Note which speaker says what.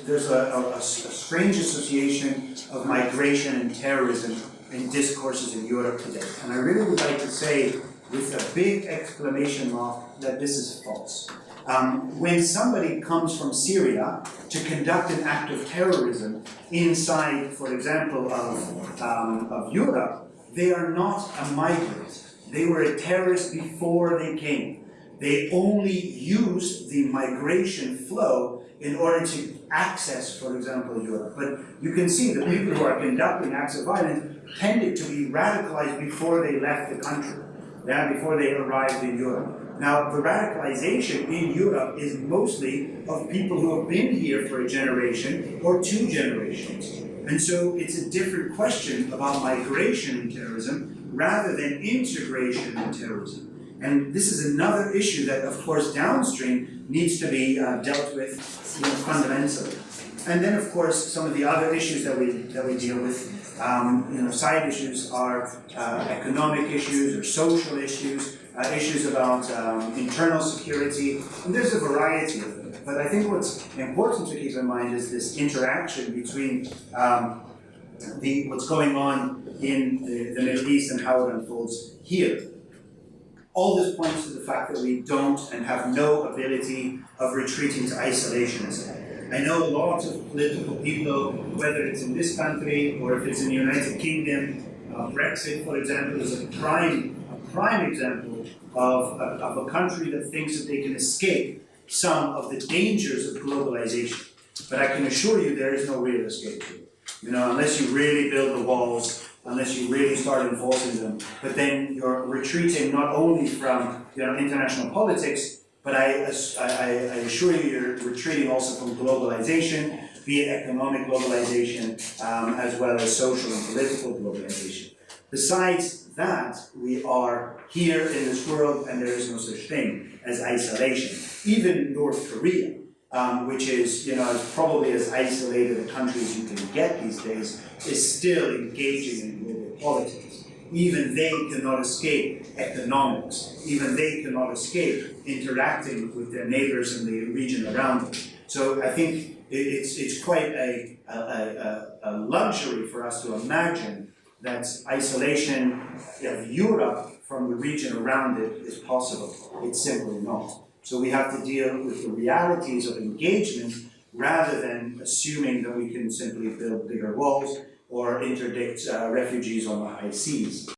Speaker 1: there's a strange association of migration and terrorism in discourses in Europe today. And I really would like to say, with a big exclamation mark, that this is false. When somebody comes from Syria to conduct an act of terrorism inside, for example, of Europe, they are not a migrant. They were a terrorist before they came. They only used the migration flow in order to access, for example, Europe. But you can see the people who are conducting acts of violence tended to be radicalized before they left the country, before they arrived in Europe. Now, the radicalization in Europe is mostly of people who have been here for a generation or 2 generations. And so it's a different question about migration and terrorism rather than integration and terrorism. And this is another issue that, of course, downstream needs to be dealt with fundamentally. And then, of course, some of the other issues that we deal with, side issues are economic issues or social issues, issues about internal security, and there's a variety of them. But I think what's important to keep in mind is this interaction between what's going on in the Middle East and how it unfolds here. All this points to the fact that we don't and have no ability of retreating to isolationism. I know lots of political people, whether it's in this country or if it's in the United Kingdom, Brexit, for example, is a prime example of a country that thinks that they can escape some of the dangers of globalization. But I can assure you there is no real escape here. Unless you really build the walls, unless you really start enforcing them. But then you're retreating not only from international politics, but I assure you you're retreating also from globalization, be it economic globalization, as well as social and political globalization. Besides that, we are here in this world, and there is no such thing as isolation. Even North Korea, which is probably as isolated a country as you can get these days, is still engaging in global politics. Even they cannot escape economics. Even they cannot escape interacting with their neighbors in the region around them. So I think it's quite a luxury for us to imagine that isolation of Europe from the region around it is possible. It's simply not. So we have to deal with the realities of engagement rather than assuming that we can simply build bigger walls or interdict refugees on the high seas.